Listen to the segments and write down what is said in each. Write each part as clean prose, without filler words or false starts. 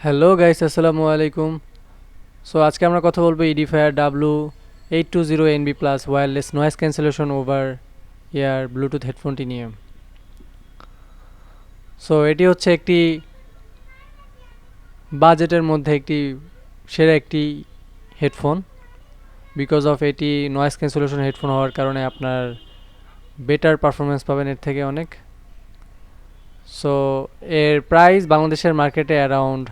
Hello guys, আসসালামু আলাইকুম। So আজকে আমরা কথা বলবো Edifier W820NB Plus wireless noise cancellation over ear Bluetooth হেডফোনটি নিয়ে। সো এটি হচ্ছে একটি বাজেটের মধ্যে সেরা একটি হেডফোন। বিকজ অফ এটি নয়েজ ক্যান্সেলেশন হেডফোন হওয়ার কারণে আপনার বেটার পারফরমেন্স পাবেন এর থেকে অনেক। সো এর প্রাইস বাংলাদেশের মার্কেটে অ্যারাউন্ড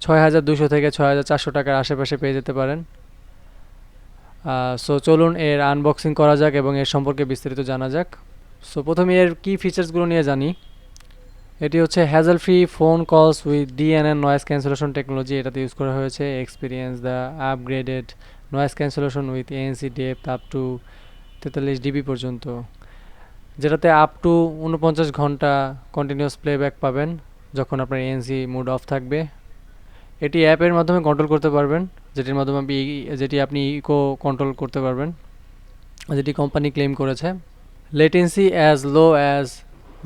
৬,২০০ থেকে ৬,৪০০ টাকার আশেপাশে পেয়ে যেতে পারেন। সো চলুন এর আনবক্সিং করা যাক এবং এর সম্পর্কে বিস্তারিত জানা যাক। সো প্রথমে এর কি ফিচার্সগুলো নিয়ে জানি। এটি হচ্ছে hazel free phone calls with DNN noise cancellation technology, এটাতে ইউজ করা হয়েছে। Experience the upgraded noise cancellation with ANC depth up to 43 DB পর্যন্ত, যেটাতে আপ টু 49 ঘন্টা কন্টিনিউয়াস প্লেব্যাক পাবেন যখন আপনার এএনসি মুড অফ থাকবে। এটি অ্যাপের মাধ্যমে কন্ট্রোল করতে পারবেন, যেটি আপনি ইকো কন্ট্রোল করতে পারবেন, যেটি কোম্পানি ক্লেম করেছে। Latency as low as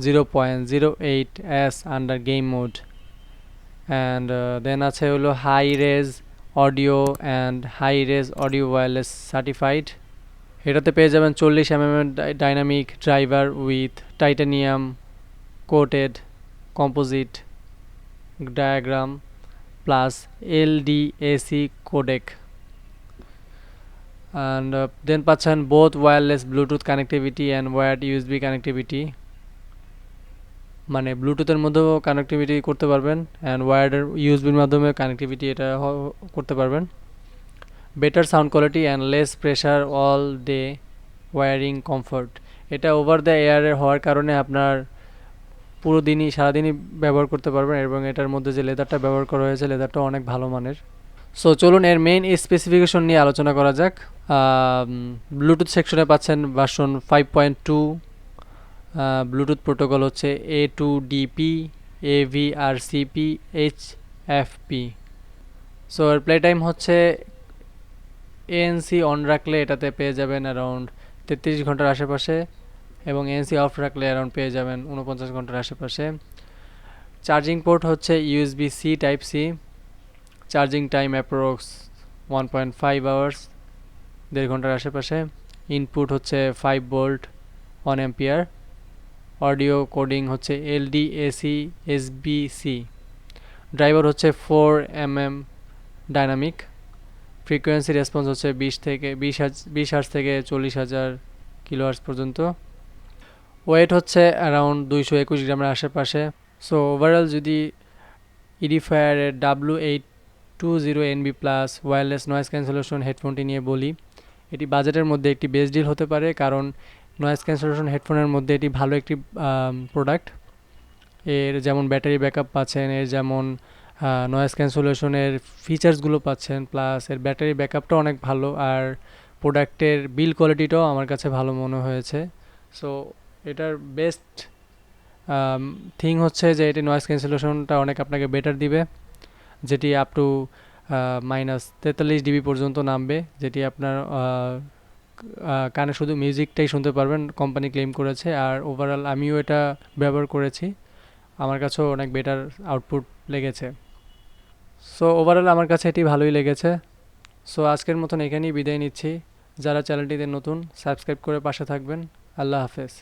0.08 s under game mode, and then আছে হলো high res audio and high res audio wireless certified. এটাতে পেয়ে যাবেন 40 mm dynamic driver with titanium coated composite diagram plus LDAC codec, and then পাচ্ছেন both wireless Bluetooth connectivity and wired USB connectivity, মানে ব্লুটুথের মধ্যেও connectivity করতে পারবেন and word ইউএসবির মাধ্যমে connectivity করতে পারবেন। Better sound quality and less pressure all day wearing comfort. এটা over the এয়ারের হওয়ার কারণে আপনার পুরো দিনই সারাদিনই ব্যবহার করতে পারবেন, এবং এটার মধ্যে যে লেদারটা ব্যবহার করা হয়েছে লেদারটা অনেক ভালো মানের। সো চলুন এর মেইন স্পেসিফিকেশন নিয়ে আলোচনা করা যাক। ব্লুটুথ সেকশনে পাচ্ছেন ভার্সন 5.2, ব্লুটুথ প্রোটোকল হচ্ছে A2DP AVRCP HFP। সো এর প্লে টাইম হচ্ছে এএনসি অন রাখলে এটাতে পেয়ে যাবেন অ্যারাউন্ড 33 ঘন্টার আশেপাশে, এবং এএনসি অফ রাখলে অ্যারাউন্ড পেয়ে যাবেন 49 ঘন্টার আশেপাশে। চার্জিং পোর্ট হচ্ছে USB C type C, charging time approx 1.5 hours, 1.5 ঘন্টার আশেপাশে। ইনপুট হচ্ছে 5 ভোল্ট 1 অ্যাম্পিয়ার। অডিও কোডিং হচ্ছে LDAC SBC। ড্রাইভার হচ্ছে 4 mm ডাইনামিক। ফ্রিকোয়েন্সি রেসপন্স হচ্ছে 20 হার্জ থেকে 40,000 কিলোহার্জ পর্যন্ত। ওয়েট হচ্ছে অ্যারাউন্ড 221 গ্রামের আশেপাশে। সো ওভারঅল যদি Edifier W820NB Plus wireless noise cancellation হেডফোনটি নিয়ে বলি, এটি বাজেটের মধ্যে একটি বেস্ট ডিল হতে পারে, কারণ নয়েজ ক্যান্সেলেশন হেডফোনের মধ্যে এটি ভালো একটি প্রোডাক্ট। এর যেমন ব্যাটারি ব্যাকআপ পাচ্ছেন, এর যেমন নয়েজ ক্যান্সেলেশনের ফিচার্সগুলো পাচ্ছেন, প্লাস এর ব্যাটারি ব্যাকআপটাও অনেক ভালো, আর প্রোডাক্টের বিল কোয়ালিটিটাও আমার কাছে ভালো মনে হয়েছে। সো এটার বেস্ট থিং হচ্ছে যে এটি নয়েজ ক্যান্সেলেশনটা অনেক আপনাকে বেটার দিবে, যেটি আপ টু -43 ডিবি পর্যন্ত নামবে, যেটি আপনার কানে শুধু মিউজিকটাই শুনতে পারবেন কোম্পানি ক্লেম করেছে। আর ওভারঅল আমিও এটা ব্যবহার করেছি, আমার কাছেও অনেক বেটার আউটপুট লেগেছে। সো ওভারঅল আমার কাছে এটি ভালোই লেগেছে। সো আজকের মতন এখানেই বিদায় নিচ্ছি। যারা চ্যানেলটিতে নতুন, সাবস্ক্রাইব করে পাশে থাকবেন। আল্লাহ হাফেজ।